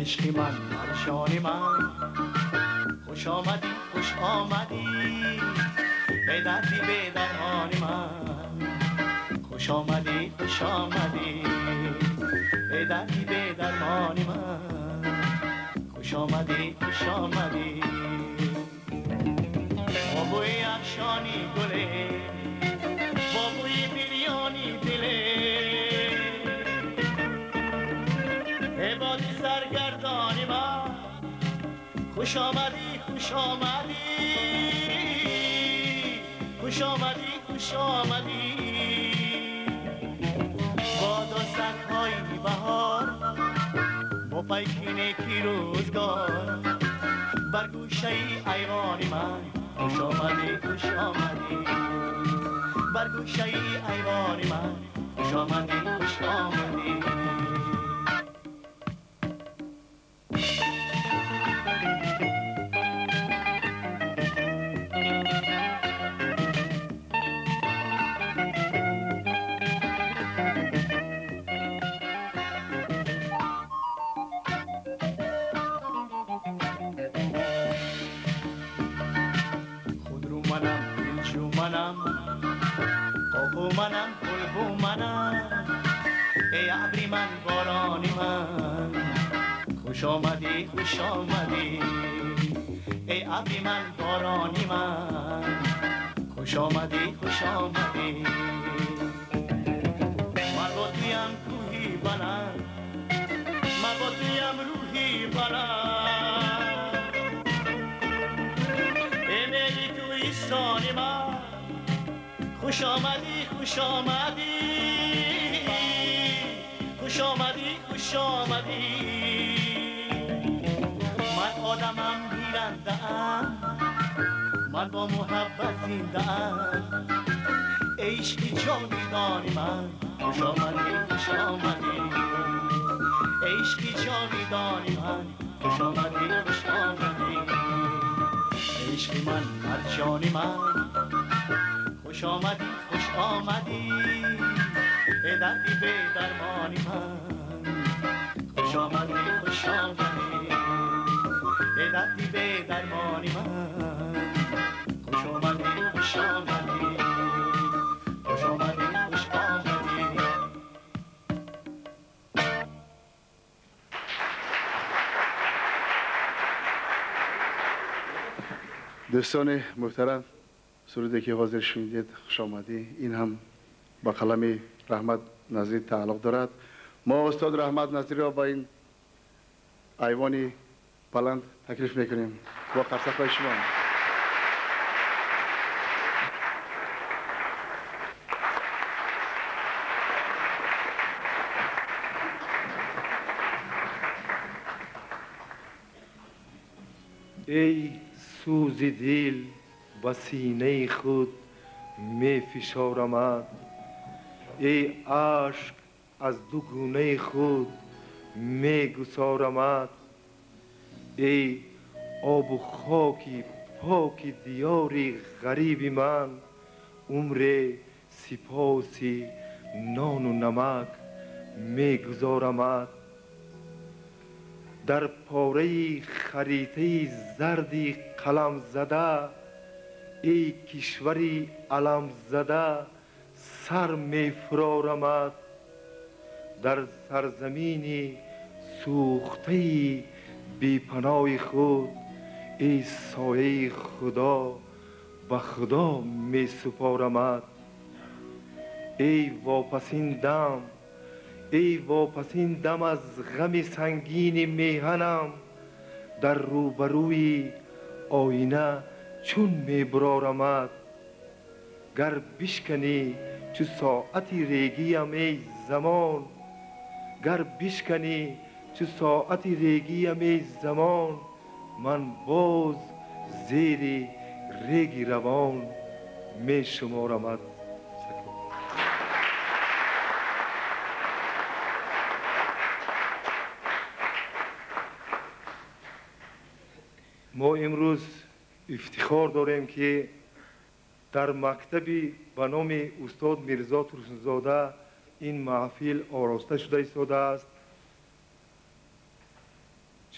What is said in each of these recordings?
عشقی من مرجان من خوش آمدی خوش آمدی ای دردی به درمان من خوش آمدی خوش آمدی ای دردی به درمان من خوش آمدی خوش آمدی با بوی افشانی گله با بوی بریانی دله ای بادی سرگردانی من خوش آمدی خوش آمدی خوش آمدی خوش آمدی بادا سگ‌های بهار با پیکین کی روزگار بر گوشه ایوان من خوش آمدی خوش آمدی بر گوشه ایوان من خوش آمدی خوش آمدی منم گلبو منم ای ابری من بارانی من خوش آمدی خوش آمدی ای ابری من بارانی من خوش آمدی خوش آمدی من با تویم کوهی بلند من با تویم روحی بلند ای میلی کوهستانی من خوش آمدی خوش آمدی خوش آمدی خوش آمدی من آدمم گیرنده ام من با محبت زنده ام عشقی جاویدانی من خوش آمدی خوش آمدی عشقی جاویدانی من خوش آمدی خوش آمدی عشقی من مرجانی من خوش آمدی خوش آمدی ای دردی به درمانی من خوش آمدی خوش آمدی ای دردی به درمانی من خوش آمدی خوش آمدی خوش آمدی خوش آمدی دوستان محترم سرودی که حاضر شنیدید خوش آمدی این هم با قلم رحمت نظری تعلق دارد. ما استاد رحمت نظری را با این ایوانی بلند تکلیف میکنیم با قرصفای شما. ای سوز دل با سینه خود می فشارمد ای عشق از دو گونه خود می گسارمد ای آب و خاکی پاک دیاری غریب من عمر سپاسی نان و نمک می گذارمد در پاره خریطه زردی قلم زده ای کشوری علم زده سر می فرارمد در سرزمین سوخته بی پناه خود ای سایه خدا به خدا می سپارمد ای واپسین دم ای واپسین دم از غم سنگین میهنم در روبروی آینه چون می برارمد گر بشکنی چو ساعتی ریگیم ای زمان گر بشکنی چو ساعتی ریگیم ای زمان من باز زیر ریگ روان می شمارمد. ما امروز افتخار داریم که در مکتبی به نام استاد میرزا ترسنزاده این محفل آراسته شده ایستاده است.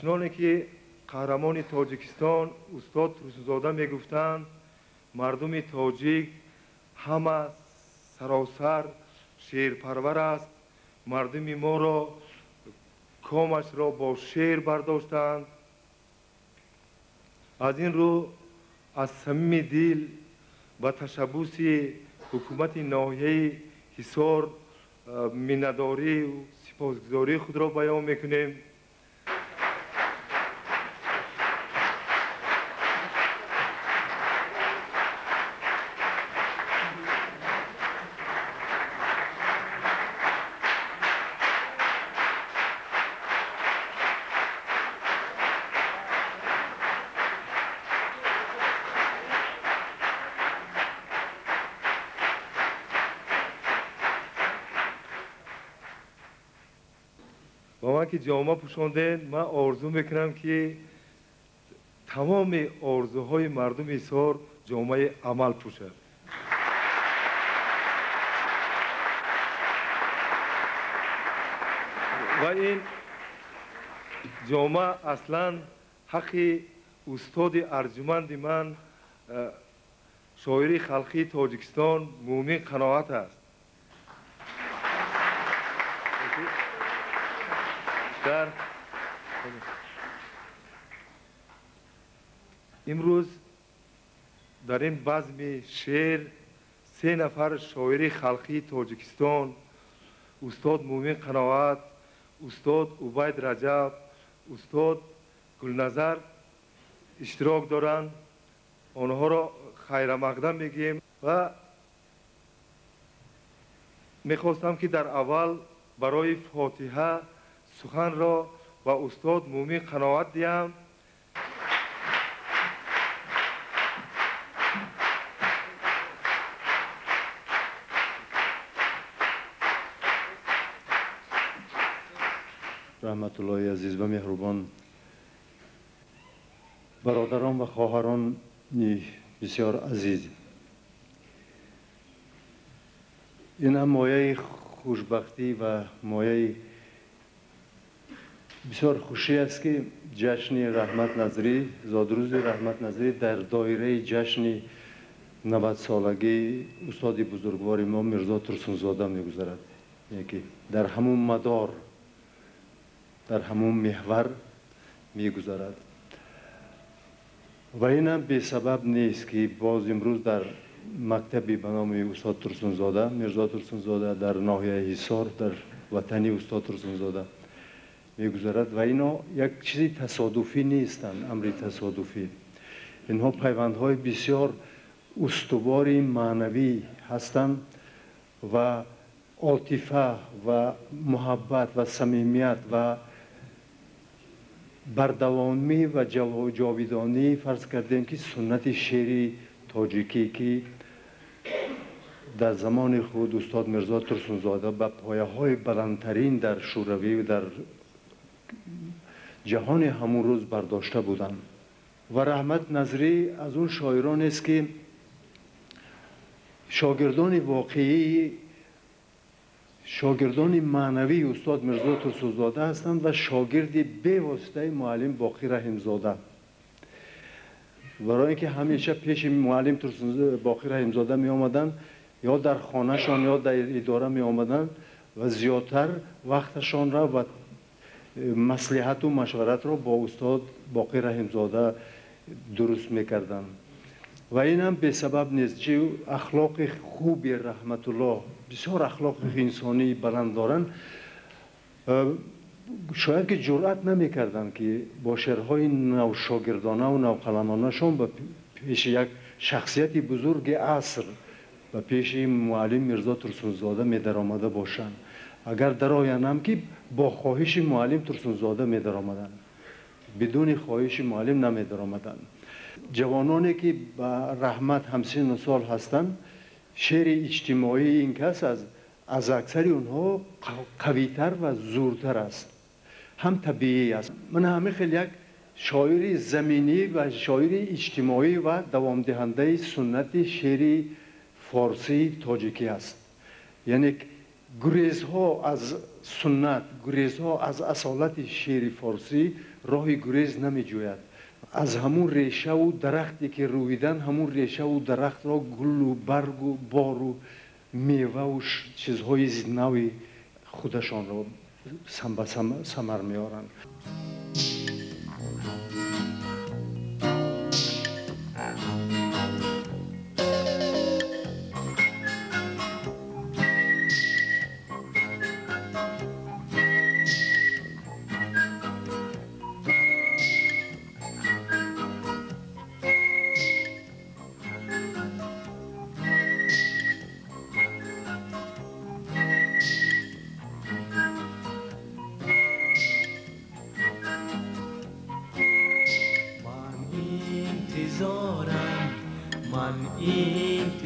چنانه که قهرمان تاجیکستان استاد ترسنزاده میگفتند مردم تاجیک همه سراسر شیرپرور است. مردم ما را کامش را با شیر برداشتند. از این رو از صمیم دل و تشبوس حکومت ناحیه حصار منتداری و سپاسگزاری خود را بیان میکنیم. با من که جامعه پوشاندین، من آرزو میکنم که تمام آرزوهای مردم حصار جامعه عمل پوشد. و این جامعه اصلا حق استاد ارجمند من شاعر خلقی تاجیکستان مومن قناعت است. امروز در این بزم شعر 3 نفر شاعر خلقی تاجیکستان، استاد مومن قناعت، استاد عبید رجب، استاد گلنظر اشتراک دارند. آنها را خیر مقدم میگیم و میخواستم که در اول برای فاتحه سخن را و استاد مومن قناعت دیم. رحمت الله عزیز و مهربان، برادران و خواهران بسیار عزیز، این هم مایه خوشبختی و مایه بسیار خوشی است که جشن رحمت نظری، زادروز رحمت نظری در دایره جشن 90 سالگی استاد بزرگوار ما میرزا ترسنزاده میگذرد. یکی در همون مدار، در همون محور میگذرد و این هم به سبب نیست که باز امروز در مکتبی به نام استاد ترسنزاده، میرزا ترسنزاده در ناحیه حصار در وطنی استاد ترسنزاده میگذرد و اینا یک چیزی تصادفی نیستند، امری تصادفی. اینها پیوندهای بسیار استواری معنوی هستند و عاطفه و محبت و صمیمیت و بردوامی و جاویدانی فرض کردیم که سنت شعری تاجیکی که در زمان خود استاد میرزا ترسنزاده به پایه‌های بلندترین در شوروی و در جهان همون روز برداشته بودند. و رحمت نظری از اون شاعران است که شاگردان واقعی، شاگردان معنوی استاد میرزا ترسنزاده هستند و شاگرد به واسطه معلم باقی رحیمزاده. برای اینکه همیشه پیش معلم باقی رحیمزاده می آمدن، یا در خانهشان یا در اداره می آمدن و زیادتر وقتشان را و مصلحت و مشورت را با استاد باقی رحیمزاده درست میکردن. و این هم به سبب نیست که اخلاق خوبی رحمت الله، بسیار اخلاق انسانی بلند دارن، شاید که جرأت نمیکردن که با شعرهای نوشاگردانه و نوقلمانه‌شان به پیش یک شخصیت بزرگ عصر و پیش معلم میرزا ترسنزاده می در آمده باشند. اگر در آیندم که با خواهش معلم ترسنزاده می در آمدن، بدون خواهش معلم نمی در آمدن. جوانانی که با رحمت همسن و سال هستند، شعر اجتماعی این کس از اکثر اونها قویتر و زورتر است، هم طبیعی است. من همه خیلی یک شاعر زمینی و شاعر اجتماعی و دوام دهنده سنت شعر فارسی تاجیکی است. یعنی گریزها از سنت، گریزها از اصالت شعر فارسی راهی گریز نمی جوید. از همون ریشه و درختی که رویدن همون ریشه و درخت را گل و برگ و بار و میوه و چیزهای نوی خودشان را ثمر میارند.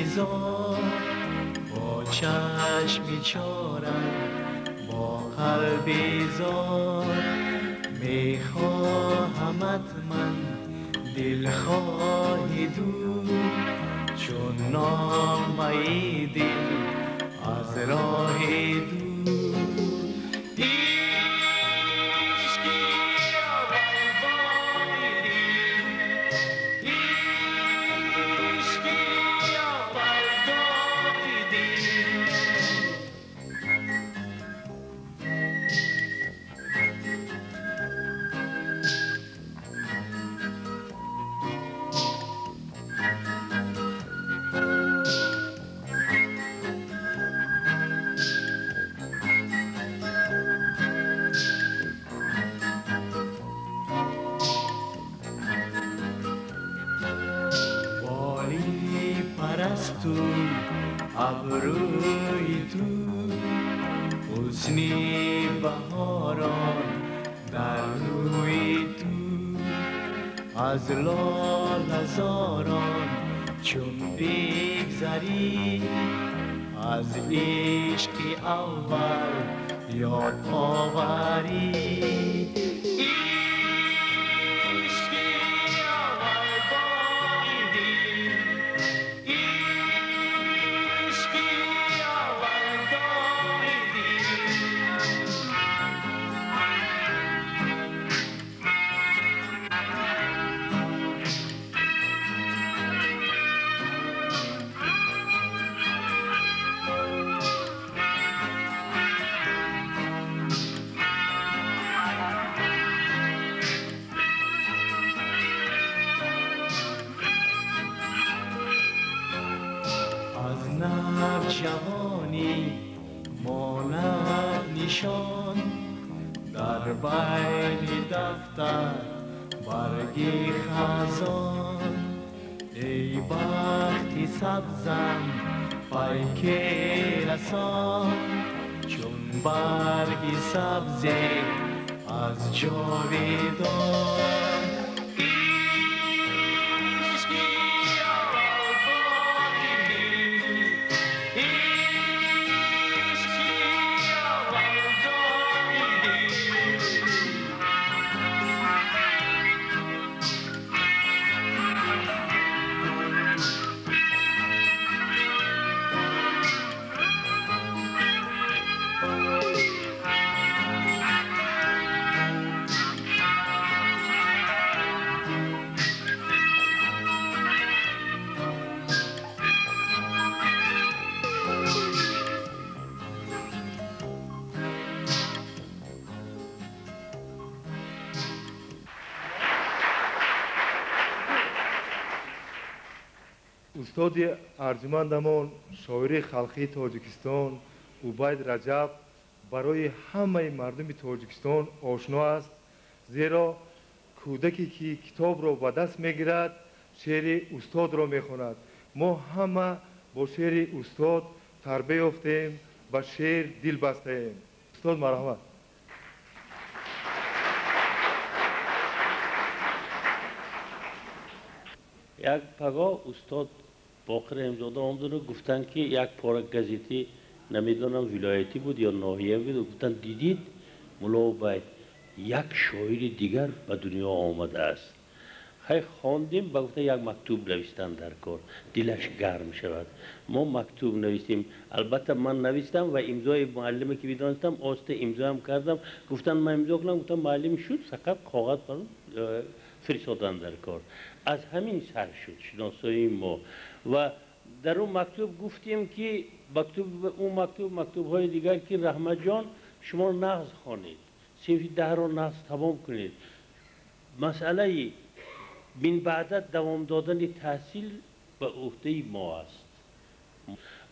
انتظار با چشم چارم با قلب زار میخواهمت من دلخواه دور چون نامه دل از راه دور تو ابروی تو حسنی بهاران در روی تو از لال هزاران چون بگذری از عشق اول یاد آوری جوانی ماند نشان در بین دفتر برگی خزان ای بخت سبزم پیک رسان چون برگی سبز از جاویدان استاد ارجمندمان شاعر خلقی تاجیکستان عبید رجب برای همه مردم تاجیکستان آشنا است زیرا کودکی که کتاب را به دست میگیرد شعر استاد را میخواند ما همه با شعر استاد تربیت یافتیم به شعر دل بستیم استاد مرحمت یک پگاه استاد باقر امزاده آمدن و گفتن که یک پاره گزیتی نمیدونم ولایتی بود یا ناحیه بود و گفتن دیدید ملا عبید یک شاعر دیگر به دنیا آمده است خیلی خواندیم و گفتن یک مکتوب نوشتن در کار دلش گرم شود. ما مکتوب نوشتیم، البته من نوشتم و امضای معلمی که میدانستم آسته امضا هم کردم. گفتن من امضا کنم، گفتم معلم شد، فقط کاغذ فرستادن در کار. از همین سر شد شناسایی ما. و در اون مکتوب گفتیم که مکتوب های دیگر که رحمت جان شما نغز خوانید، صنف 10 را نغز تمام کنید. مسئله من بعد دوام دادن تحصیل به عهده ما است.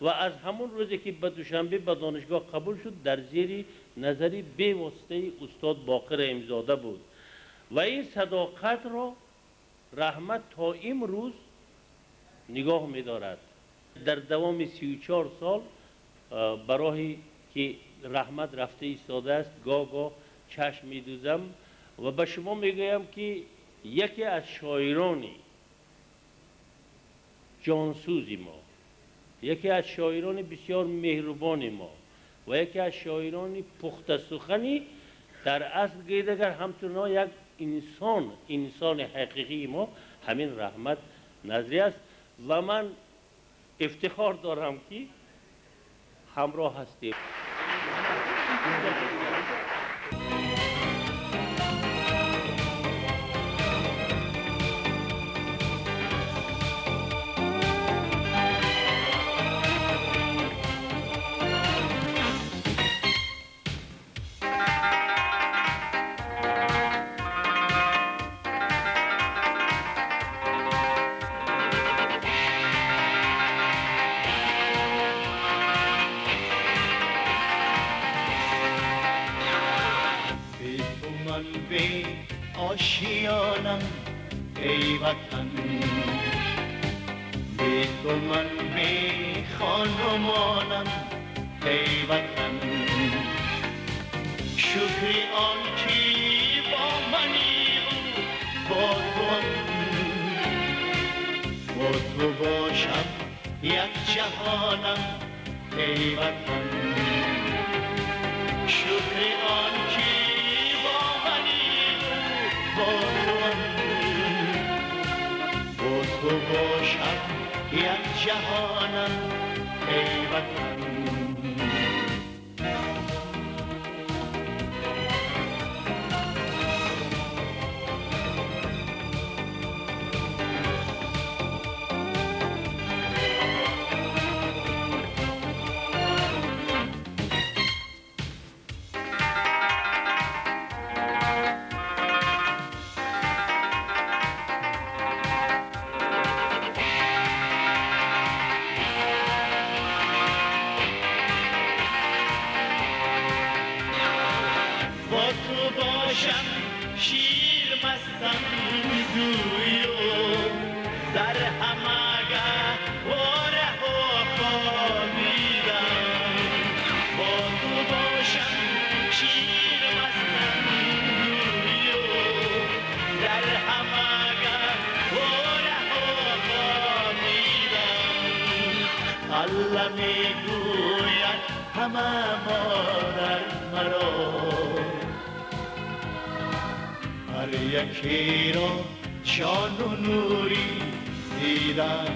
و از همون روزی که به دوشنبه به دانشگاه قبول شد در زیر نظری به واسطه استاد باقر امزاده بود و این صداقت را رحمت تا امروز نگاه می دارد. در دوام 34 سال برای که رحمت رفته ایستاده است گاه چشم می دوزم و به شما می گویم که یکی از شاعران جانسوز ما، یکی از شاعران بسیار مهربان ما و یکی از شاعران پخته سخنی در اصل گیدگر همچنان یک انسان حقیقی ما همین رحمت نظری است و من افتخار دارم که همراه هستیم. آشیانم ای وطن، بی تو من بی خانمانم ای وطن. شکری آن کی با منی با تو باشم یک جهانم ای وطن. شکری آن کی با تو باشم یک جهانم ای وطن. شیر مستم گویو در همگه واره ها خوابیدم. با تو باشم شیر مستم گویو در همگه واره ها خوابیدم. الله میگوید همه مادر مرا، هر یکی را جان و نوری دیدم